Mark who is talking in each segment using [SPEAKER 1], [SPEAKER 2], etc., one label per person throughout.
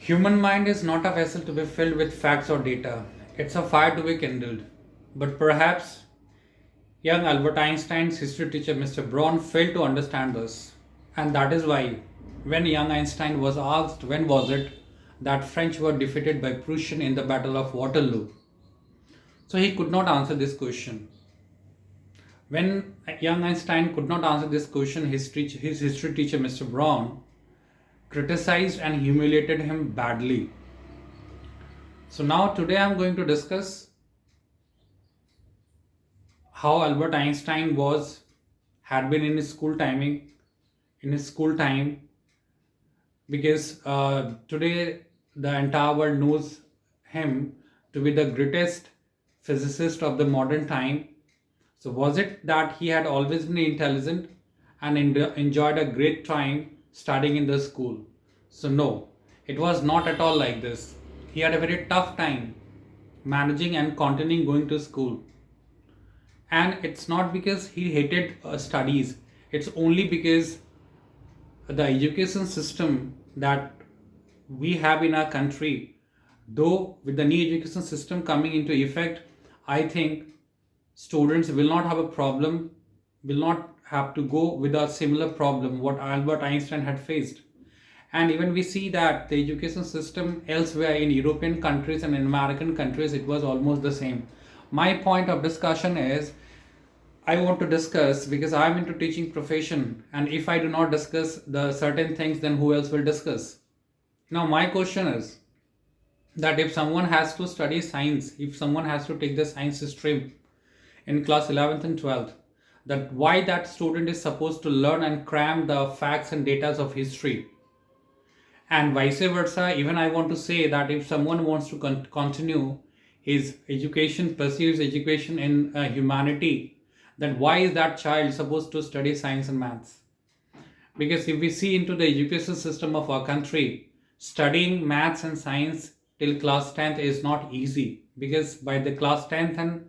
[SPEAKER 1] Human mind is not a vessel to be filled with facts or data. It's a fire to be kindled. But perhaps young Albert Einstein's history teacher Mr. Braun failed to understand this. And that is why, when young Einstein was asked when was it that French were defeated by Prussian in the Battle of Waterloo, so he could not answer this question. When young Einstein could not answer this question, his history teacher Mr. Braun criticized and humiliated him badly. So now today I'm going to discuss how Albert Einstein had been in his school time, because today the entire world knows him to be the greatest physicist of the modern time. So was it that he had always been intelligent and enjoyed a great time studying in the school? So no, it was not at all like this. He had a very tough time managing and continuing going to school. And it's not because he hated studies, it's only because the education system that we have in our country, though with the new education system coming into effect, I think students will not have a problem, will not have to go with a similar problem what Albert Einstein had faced. And even we see that the education system elsewhere in European countries and in American countries, it was almost the same. My point of discussion is, I want to discuss because I'm into teaching profession, and if I do not discuss the certain things, then who else will discuss? Now my question is that if someone has to study science, if someone has to take the science stream in class 11th and 12th, that why that student is supposed to learn and cram the facts and data of history, and vice versa. Even I want to say that if someone wants to continue his education, pursues education in humanity, then why is that child supposed to study science and maths? Because if we see into the education system of our country, studying maths and science till class 10th is not easy, because by the class 10th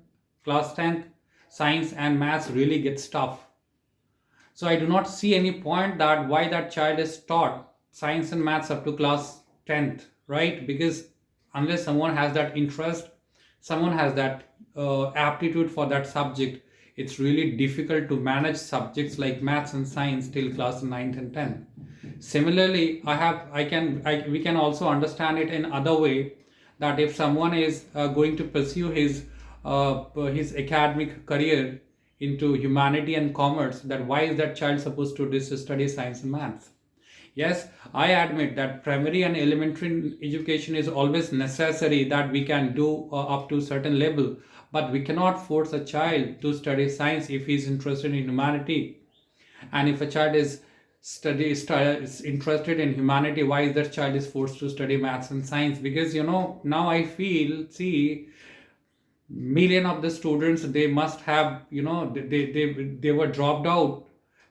[SPEAKER 1] science and maths really gets tough. So I do not see any point that why that child is taught science and maths up to class 10th, right? Because unless someone has that interest, someone has that aptitude for that subject, it's really difficult to manage subjects like maths and science till class 9th and 10th. Similarly, we can also understand it in other way, that if someone is going to pursue his academic career into humanity and commerce, that why is that child supposed to study science and maths? Yes, I admit that primary and elementary education is always necessary, that we can do up to certain level, but we cannot force a child to study science if he is interested in humanity. And if a child is interested in humanity, why is that child is forced to study maths and science? Because now I feel, see, million of the students, they must have, they were dropped out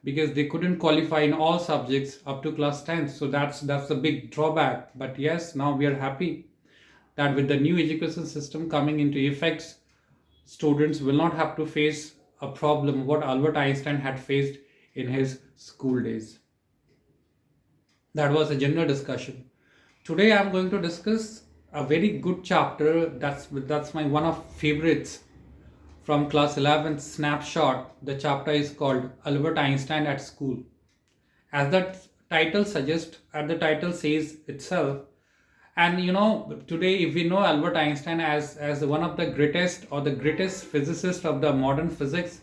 [SPEAKER 1] because they couldn't qualify in all subjects up to class 10th. So that's a big drawback. But yes, now we are happy that with the new education system coming into effect, students will not have to face a problem what Albert Einstein had faced in his school days. That was a general discussion. Today I'm going to discuss a very good chapter, that's my one of favorites from class 11th Snapshot. The chapter is called Albert Einstein at School. As that title suggests, as the title says itself, and today if we know Albert Einstein as one of the greatest or the greatest physicist of the modern physics,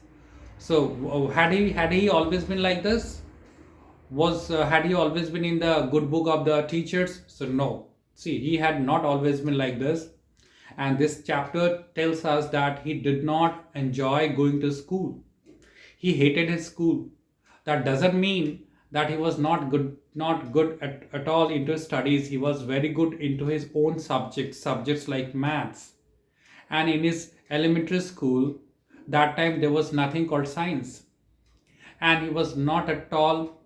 [SPEAKER 1] so had he always been like this? Was Had he always been in the good book of the teachers? So no. See, he had not always been like this. And this chapter tells us that he did not enjoy going to school. He hated his school. That doesn't mean that he was not good at all into studies. He was very good into his own subjects like maths. And in his elementary school, that time there was nothing called science. And he was not at all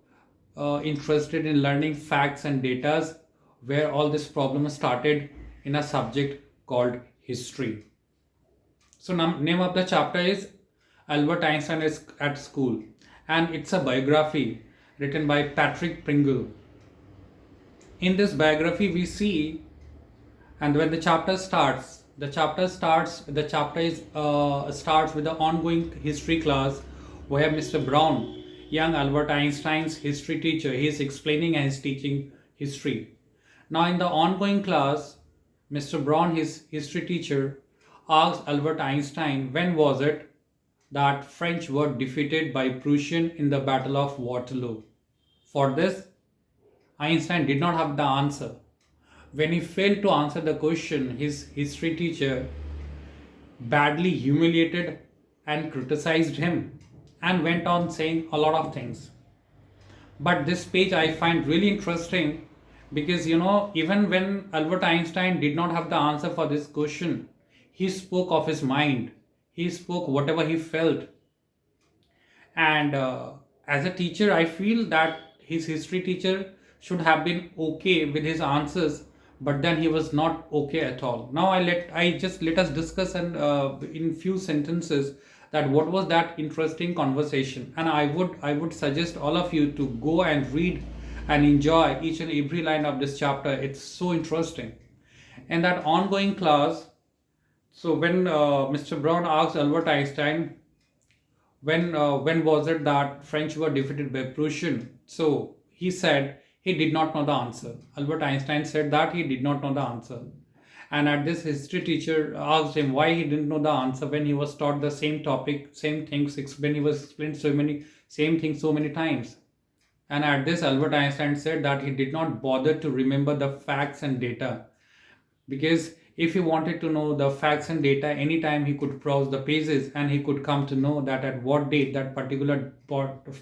[SPEAKER 1] interested in learning facts and datas, where all this problem started in a subject called history. So name of the chapter is Albert Einstein is at School, and it's a biography written by Patrick Pringle. In this biography, we see, and when the chapter is starts with the ongoing history class, where Mr. Brown, young Albert Einstein's history teacher, he is explaining and is teaching history. Now in the ongoing class, Mr. Brown, his history teacher, asked Albert Einstein when was it that French were defeated by Prussian in the Battle of Waterloo. For this, Einstein did not have the answer. When he failed to answer the question, his history teacher badly humiliated and criticized him and went on saying a lot of things. But this page I find really interesting because even when Albert Einstein did not have the answer for this question, he spoke of his mind, he spoke whatever he felt. And as a teacher, I feel that his history teacher should have been okay with his answers, but then he was not okay at all. Now let us discuss and in few sentences that what was that interesting conversation, and I would suggest all of you to go and read and enjoy each and every line of this chapter. It's so interesting. In that ongoing class, so when Mr. Brown asked Albert Einstein when was it that French were defeated by Prussian? So he said he did not know the answer. Albert Einstein said that he did not know the answer. And at this, history teacher asked him why he didn't know the answer when he was taught the same topic, same things, when he was explained same things so many times. And at this, Albert Einstein said that he did not bother to remember the facts and data, because if he wanted to know the facts and data, anytime he could browse the pages and he could come to know that at what date that particular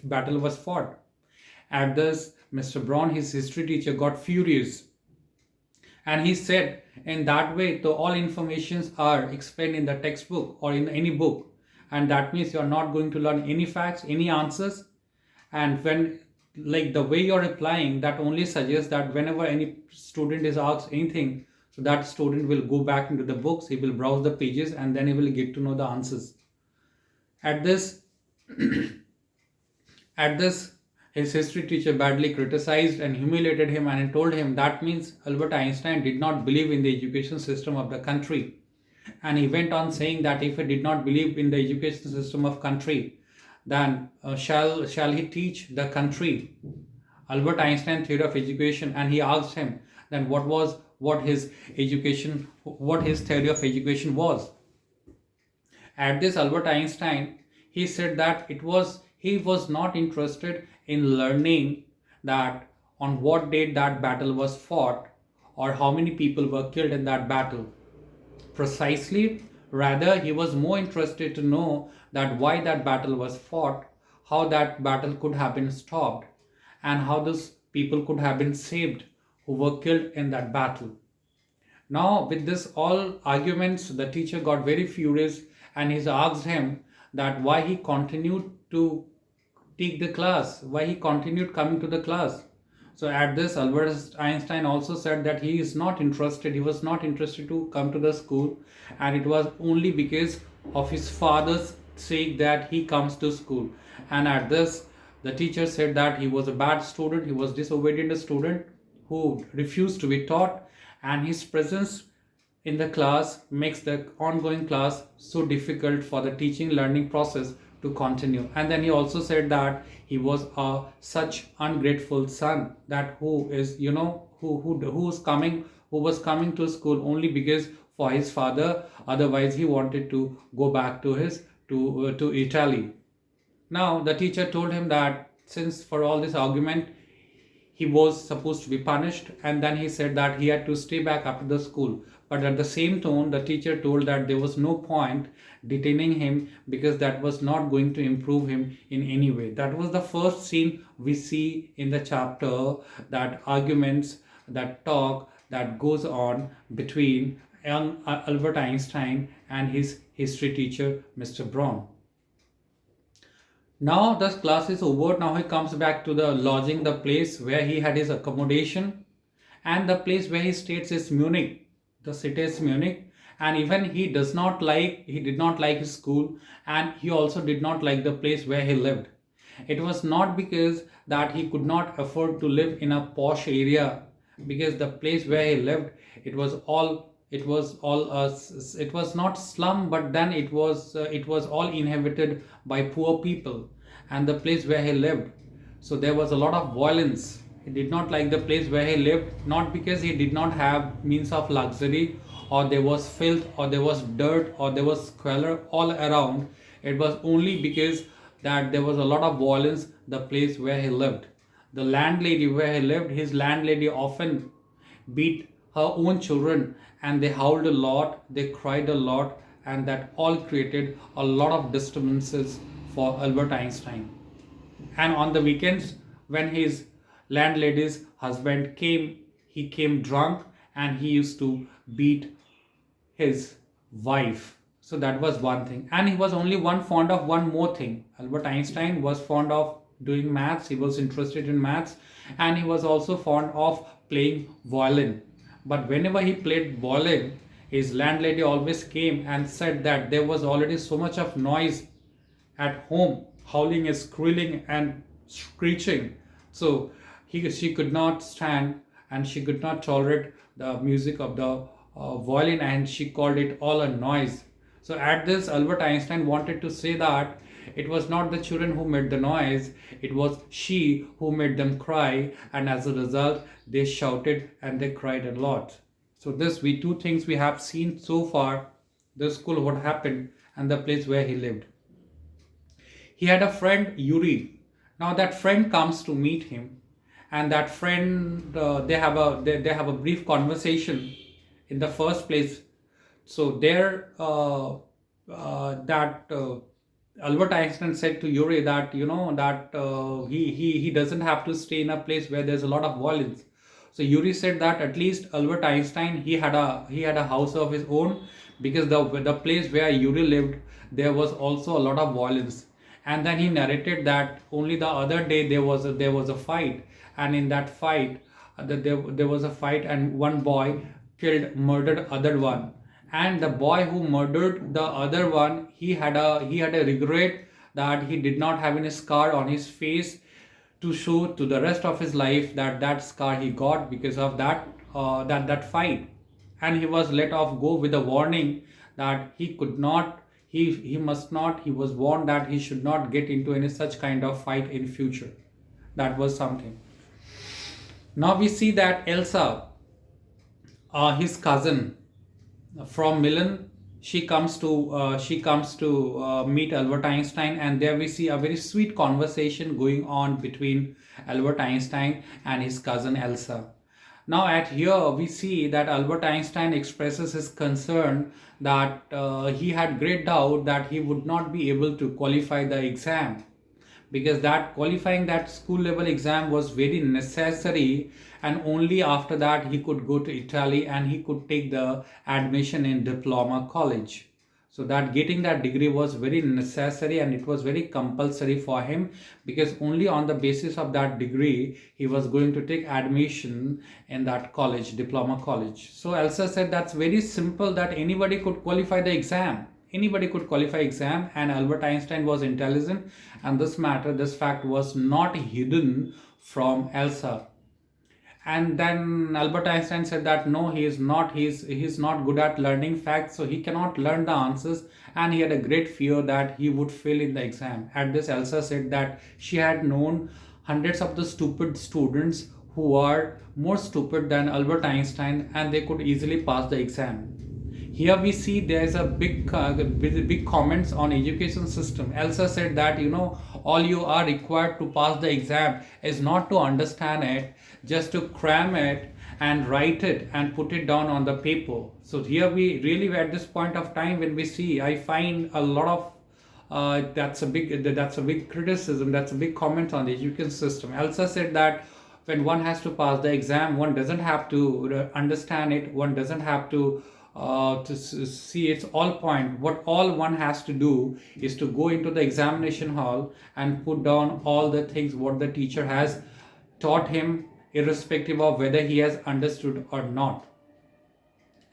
[SPEAKER 1] battle was fought. At this, Mr. Brown, his history teacher, got furious, and he said, in that way, the all informations are explained in the textbook or in any book, and that means you are not going to learn any facts, any answers. And when, like, the way you're replying, that only suggests that whenever any student is asked anything, so that student will go back into the books, he will browse the pages, and then he will get to know the answers. At this, at this, his history teacher badly criticized and humiliated him, and told him that means Albert Einstein did not believe in the education system of the country. And he went on saying that if he did not believe in the education system of country, then shall he teach the country Albert Einstein theory of education? And he asked him then what his theory of education was. At this, Albert Einstein, he said that he was not interested in learning that on what date that battle was fought or how many people were killed in that battle. Precisely, rather he was more interested to know that why that battle was fought, how that battle could have been stopped, and how those people could have been saved who were killed in that battle. Now, with this all arguments, the teacher got very furious, and he asked him that why he continued to take the class, why he continued coming to the class. So at this, Albert Einstein also said that he was not interested to come to the school, and it was only because of his father's sake that he comes to school. And at this, the teacher said that he was a bad student, he was disobedient student who refused to be taught, and his presence in the class makes the ongoing class so difficult for the teaching learning process to continue. And then he also said that he was a such ungrateful son, that who was coming to school only because for his father, otherwise he wanted to go back to Italy. Now the teacher told him that since for all this argument he was supposed to be punished, and then he said that he had to stay back after the school. But at the same tone, the teacher told that there was no point detaining him because that was not going to improve him in any way. That was the first scene we see in the chapter, that arguments, that talk that goes on between young Albert Einstein and his history teacher, Mr. Braun. Now the class is over. Now he comes back to the lodging, the place where he had his accommodation, and the place where he stays is Munich. The city is Munich, and even he did not like his school, and he also did not like the place where he lived. It was not because that he could not afford to live in a posh area, because the place where he lived, it was not slum, but then it was all inhabited by poor people, and the place where he lived, so there was a lot of violence. He did not like the place where he lived, not because he did not have means of luxury, or there was filth, or there was dirt, or there was squalor all around. It was only because that there was a lot of violence the place where he lived. The landlady where he lived, his landlady often beat her own children, and they howled a lot, they cried a lot, and that all created a lot of disturbances for Albert Einstein. And on the weekends, when his landlady's husband came, he came drunk, and he used to beat his wife. So that was one thing. And he was only one fond of one more thing. Albert Einstein was fond of doing maths, he was interested in maths, and he was also fond of playing violin. But whenever he played violin, his landlady always came and said that there was already so much of noise at home, howling and squealing and screeching. So she could not stand, and she could not tolerate the music of the violin, and she called it all a noise. So at this, Albert Einstein wanted to say that it was not the children who made the noise, it was she who made them cry, and as a result, they shouted and they cried a lot. So this we two things we have seen so far: the school, what happened, and the place where he lived. He had a friend, Yuri. Now that friend comes to meet him, and that friend, they have a brief conversation in the first place. So there, that Albert Einstein said to Yuri that, that he doesn't have to stay in a place where there's a lot of violence. So Yuri said that at least Albert Einstein, he had a house of his own, because the place where Yuri lived, there was also a lot of violence. And then he narrated that only the other day there was a fight, and in that fight, there was a fight, and one boy murdered other one, and the boy who murdered the other one, he had a regret that he did not have any scar on his face to show to the rest of his life that that scar he got because of that fight. And he was let off go with a warning that he could not, he must not, he was warned that he should not get into any such kind of fight in future. That was something. Now we see that Elsa, his cousin from Milan, she comes to meet Albert Einstein, and there we see a very sweet conversation going on between Albert Einstein and his cousin Elsa. Now at here we see that Albert Einstein expresses his concern that he had great doubt that he would not be able to qualify the exam, because that qualifying that school level exam was very necessary, and only after that he could go to Italy and he could take the admission in diploma college. So that getting that degree was very necessary, and it was very compulsory for him, because only on the basis of that degree he was going to take admission in that college, diploma college. So Elsa said that's very simple, that anybody could qualify the exam, anybody could qualify exam, and Albert Einstein was intelligent, and this fact was not hidden from Elsa. And then Albert Einstein said that no, he's not good at learning facts, so he cannot learn the answers, and he had a great fear that he would fail in the exam. At this, Elsa said that she had known hundreds of the stupid students who are more stupid than Albert Einstein, and they could easily pass the exam. Here we see there's a big comments on education system. Elsa said that all you are required to pass the exam is not to understand it, just to cram it and write it and put it down on the paper. So here we really, at this point of time, when we see, I find a lot of that's a big criticism, that's a big comment on the education system. Elsa said that when one has to pass the exam, one doesn't have to understand it, one doesn't have to see its all point. What all one has to do is to go into the examination hall and put down all the things what the teacher has taught him, irrespective of whether he has understood or not.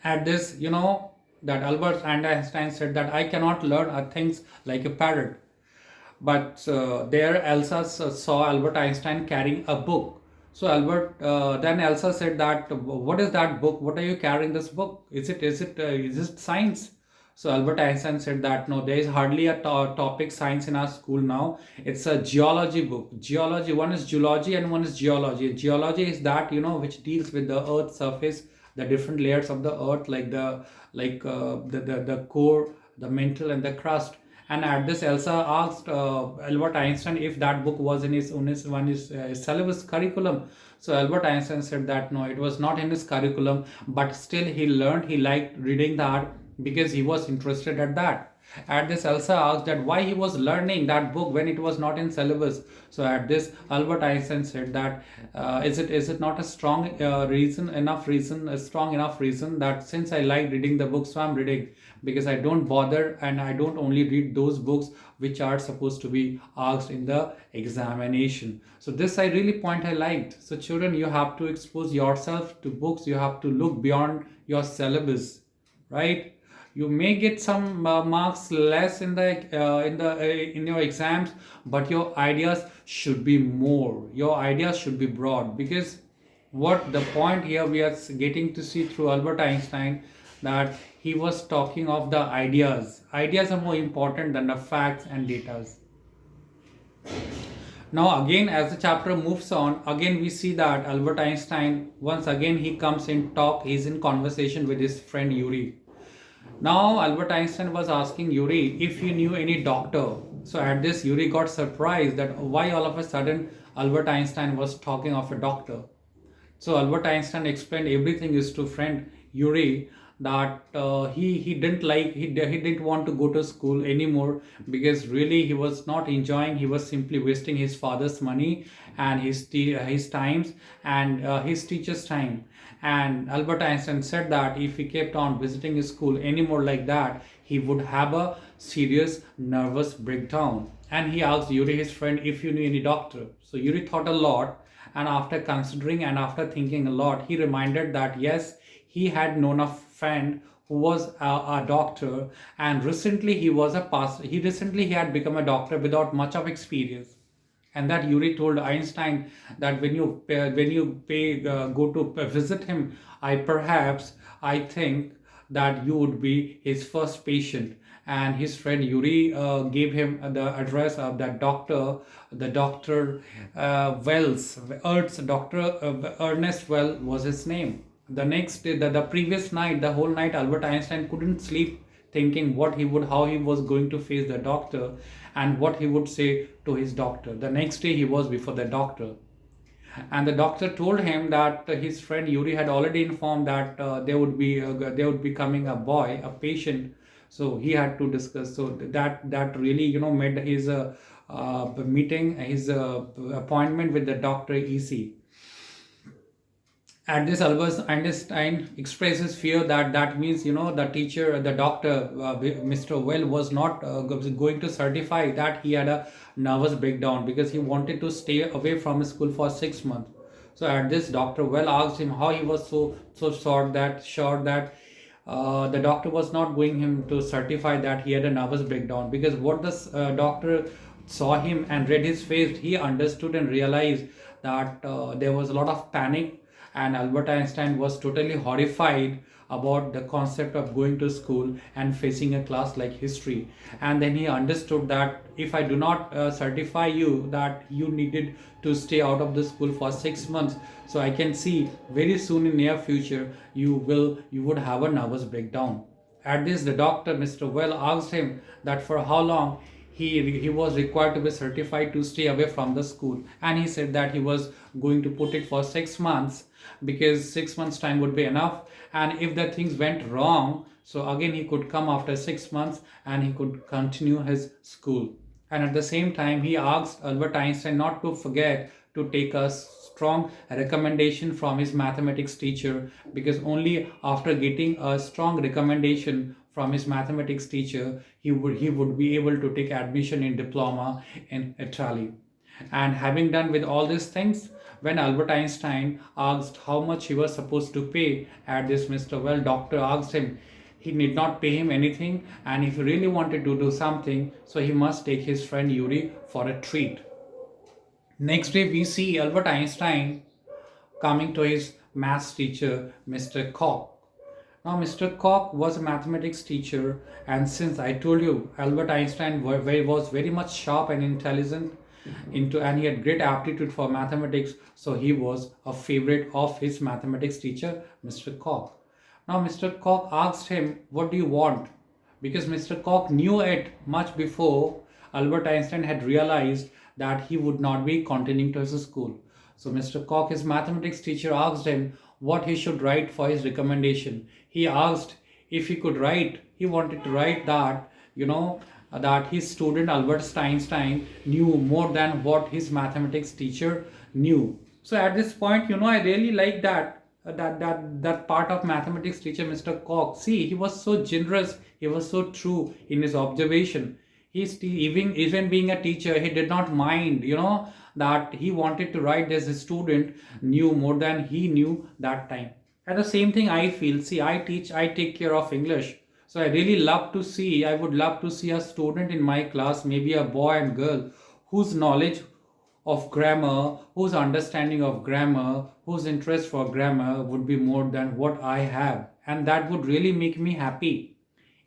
[SPEAKER 1] At this, that Albert Einstein said that I cannot learn things like a parrot. But there Elsa saw Albert Einstein carrying a book. So Albert, then Elsa said that, "What is that book? What are you carrying this book? Is it science?" So Albert Einstein said that no, there is hardly a topic science in our school now. It's a geology book. Geology. One is geology and one is geology. Geology is that, which deals with the Earth's surface, the different layers of the Earth, like the core, the mantle, and the crust. And at this, Elsa asked Albert Einstein if that book was in his syllabus curriculum. So Albert Einstein said that no, it was not in his curriculum, but still he learned, he liked reading that because he was interested at that. At this, Elsa asked that why he was learning that book when it was not in syllabus. So at this, Albert Einstein said that, is it not a strong enough reason that since I like reading the books, so I'm reading, because I don't bother and I don't only read those books which are supposed to be asked in the examination. So this I really point I liked. So children, you have to expose yourself to books. You have to look beyond your syllabus, right? You may get some marks less in your exams, but your ideas should be more, your ideas should be broad, because what the point here we are getting to see through Albert Einstein, that he was talking of the ideas are more important than the facts and data. Now again, as the chapter moves on, again we see that Albert Einstein, once again he comes in talk, he's in conversation with his friend Yuri. Now, Albert Einstein was asking Yuri if he knew any doctor. So, at this, Yuri got surprised that why all of a sudden Albert Einstein was talking of a doctor. So Albert Einstein explained everything is to friend Yuri, that he didn't like he didn't want to go to school anymore, because really he was not enjoying. He was simply wasting his father's money and his times and his teacher's time. And Albert Einstein said that if he kept on visiting his school anymore like that, he would have a serious nervous breakdown. And he asked Yuri, his friend, if you knew any doctor. So Yuri thought a lot, and after considering and after thinking a lot, he reminded that yes, he had known a friend who was a doctor, and recently he was a pastor. He had become a doctor without much of experience. And that Yuri told Einstein that when you go to visit him, I think that you would be his first patient. And his friend Yuri gave him the address of that doctor, the doctor Wells, Ernest Well was his name. The next day, the previous night, the whole night, Albert Einstein couldn't sleep, thinking how he was going to face the doctor and what he would say to his doctor. The next day, he was before the doctor, and the doctor told him that his friend Yuri had already informed that there would be coming a boy, a patient. So he had to discuss. So that really made his meeting, his appointment with the doctor easy. At this, Albert Einstein expresses fear that means the teacher, the doctor, Mr. Well was not going to certify that he had a nervous breakdown, because he wanted to stay away from school for 6 months. So at this, Dr. Well asked him how he was so sure that the doctor was not going him to certify that he had a nervous breakdown, because what this doctor saw him and read his face, he understood and realized that there was a lot of panic, and Albert Einstein was totally horrified about the concept of going to school and facing a class like history. And then he understood that if I do not certify you that you needed to stay out of the school for 6 months, so I can see very soon in near future you would have a nervous breakdown. At this, the doctor, Mr. Well, asked him that for how long he was required to be certified to stay away from the school, and he said that he was going to put it for 6 months, because 6 months time would be enough, and if the things went wrong, so again he could come after 6 months and he could continue his school. And at the same time, he asked Albert Einstein not to forget to take a strong recommendation from his mathematics teacher, because only after getting a strong recommendation from his mathematics teacher, he would be able to take admission in diploma in Italy. And having done with all these things, when Albert Einstein asked how much he was supposed to pay, at this, Mr. Well, doctor asked him he need not pay him anything, and if he really wanted to do something, so he must take his friend Yuri for a treat. Next day, we see Albert Einstein coming to his maths teacher, Mr. Koch. Now, Mr. Koch was a mathematics teacher, and since I told you Albert Einstein was very much sharp and intelligent and he had great aptitude for mathematics, so he was a favorite of his mathematics teacher, Mr. Koch. Now, Mr. Koch asked him, "What do you want?" Because Mr. Koch knew it much before Albert Einstein had realized that he would not be continuing to his school. So Mr. Koch, his mathematics teacher, asked him what he should write for his recommendation. He asked if he could write, he wanted to write that, that his student Albert Einstein knew more than what his mathematics teacher knew. So at this point, I really like that part of mathematics teacher, Mr. Koch. See, he was so generous, he was so true in his observation. Even being a teacher, he did not mind, that he wanted to write as his student knew more than he knew that time. And the same thing I feel. See, I take care of English. So I would love to see a student in my class, maybe a boy and girl, whose knowledge of grammar, whose understanding of grammar, whose interest for grammar would be more than what I have. And that would really make me happy.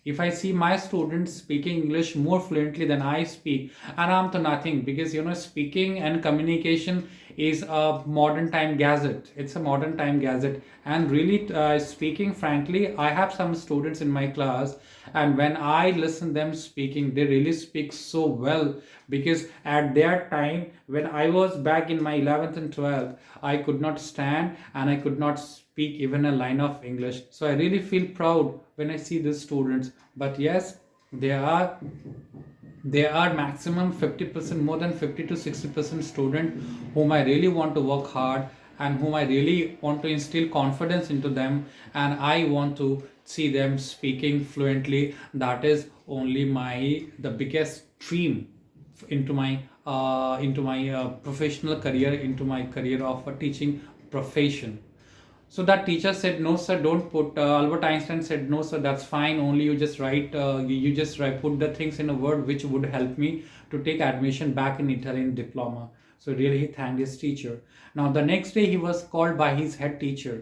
[SPEAKER 1] If I see my students speaking English more fluently than I speak, and I'm to nothing, because speaking and communication is a modern time gadget. It's a modern time gadget, and really speaking frankly, I have some students in my class, and when I listen them speaking, they really speak so well, because at their time when I was back in my 11th and 12th, I could not stand and I could not speak even a line of English. So I really feel proud when I see these students. But yes, there are maximum 50%, more than 50 to 60% student whom I really want to work hard and whom I really want to instill confidence into them, and I want to see them speaking fluently. That is only the biggest dream into my professional career, into my career of a teaching profession. So that teacher said, "No, sir, don't put." Albert Einstein said, "No, sir, that's fine. Only you just write. You just write, put the things in a word which would help me to take admission back in Italian diploma." So really, he thanked his teacher. Now the next day, he was called by his head teacher,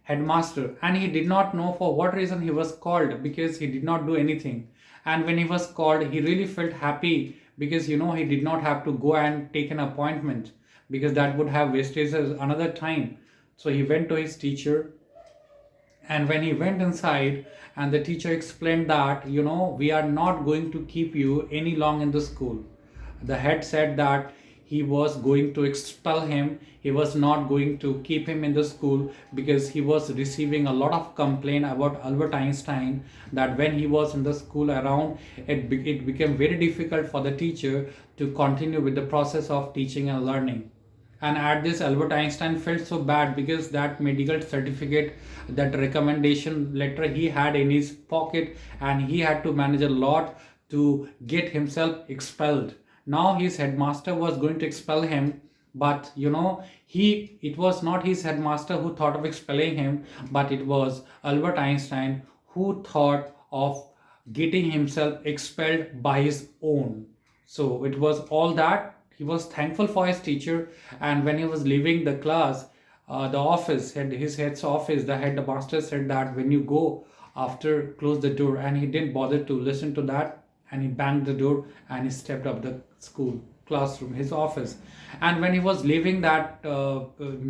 [SPEAKER 1] headmaster, and he did not know for what reason he was called, because he did not do anything. And when he was called, he really felt happy, because he did not have to go and take an appointment, because that would have wasted another time. So he went to his teacher, and when he went inside, and the teacher explained that, we are not going to keep you any long in the school. The head said that he was going to expel him. He was not going to keep him in the school, because he was receiving a lot of complaint about Albert Einstein, that when he was in the school around, it became very difficult for the teacher to continue with the process of teaching and learning. And at this, Albert Einstein felt so bad, because that medical certificate, that recommendation letter he had in his pocket, and he had to manage a lot to get himself expelled. Now his headmaster was going to expel him, but it was not his headmaster who thought of expelling him, but it was Albert Einstein who thought of getting himself expelled by his own. So it was all that. He was thankful for his teacher, and when he was leaving the class, the office, his head's office, the headmaster said that when you go, after close the door, and he didn't bother to listen to that, and he banged the door and he stepped up the school classroom, his office. And when he was leaving that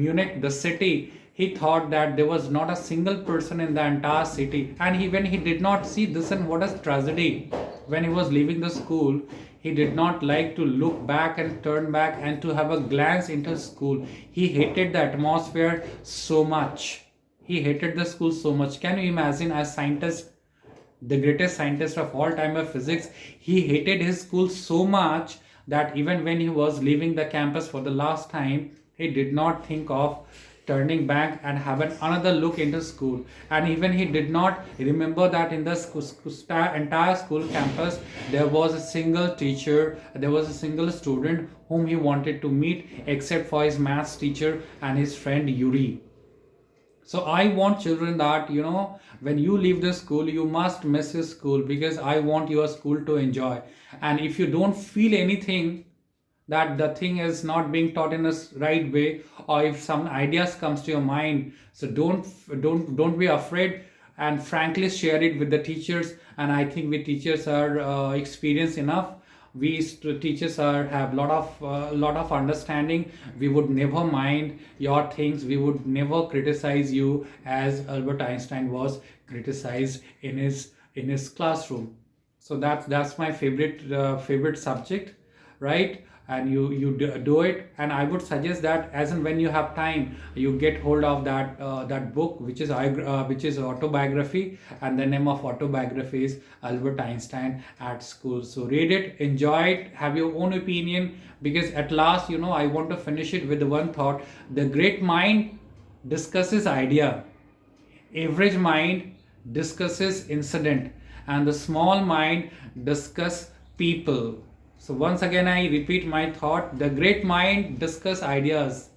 [SPEAKER 1] Munich, the city, he thought that there was not a single person in the entire city, and when he did not see this, and what a tragedy, when he was leaving the school, he did not like to look back and turn back and to have a glance into school. He hated the atmosphere so much. He hated the school so much. Can you imagine, as scientist, the greatest scientist of all time of physics, he hated his school so much that even when he was leaving the campus for the last time, he did not think of turning back and having another look into school. And even he did not remember that in the entire school campus, there was a single teacher, there was a single student whom he wanted to meet, except for his maths teacher and his friend Yuri. So I want children that, when you leave the school, you must miss your school, because I want your school to enjoy. And if you don't feel anything, that the thing is not being taught in a right way, or if some ideas comes to your mind, so don't be afraid, and frankly share it with the teachers. And I think we teachers are experienced enough. Teachers are have lot of understanding. We would never mind your things, we would never criticize you as Albert Einstein was criticized in his classroom. So that's my favorite subject, right? And do it. And I would suggest that as and when you have time, you get hold of that book, which is autobiography, and the name of autobiography is Albert Einstein at School. So read it, enjoy it, have your own opinion, because at last, I want to finish it with the one thought: the great mind discusses idea, average mind discusses incident, and the small mind discuss people. So once again I repeat my thought: the great mind discuss ideas,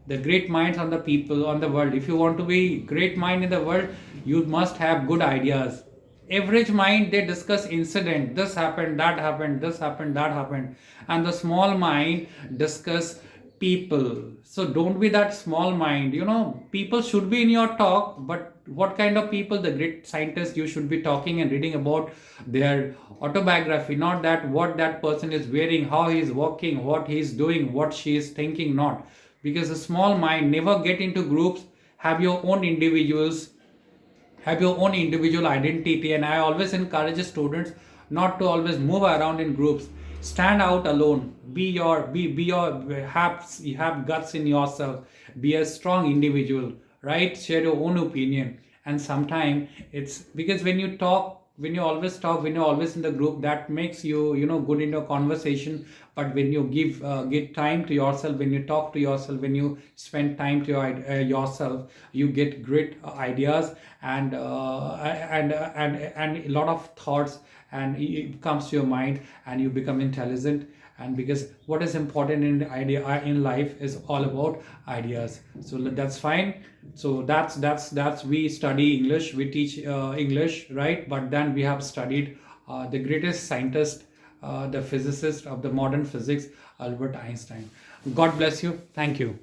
[SPEAKER 1] the great minds on the people on the world. If you want to be great mind in the world, you must have good ideas. Average mind, they discuss incident, this happened, that happened, this happened, that happened. And the small mind discuss people. So don't be that small mind. People should be in your talk, but what kind of people? The great scientists, you should be talking and reading about their autobiography, not that what that person is wearing, how he is walking, what he is doing, what she is thinking. Not because a small mind, never get into groups, have your own individuals, have your own individual identity. And I always encourage students not to always move around in groups. Stand out alone, be your have guts in yourself, be a strong individual, right? Share your own opinion. And sometimes it's because when you talk, when you're always in the group, that makes you, good in your conversation. But when you give time to yourself, when you talk to yourself, when you spend time to yourself, you get great ideas, and a lot of thoughts, and it comes to your mind, and you become intelligent. And because what is important in life is all about ideas. So that's fine. So that's we study English, we teach English, right? But then we have studied the greatest scientist, the physicist of the modern physics, Albert Einstein. God bless you. Thank you.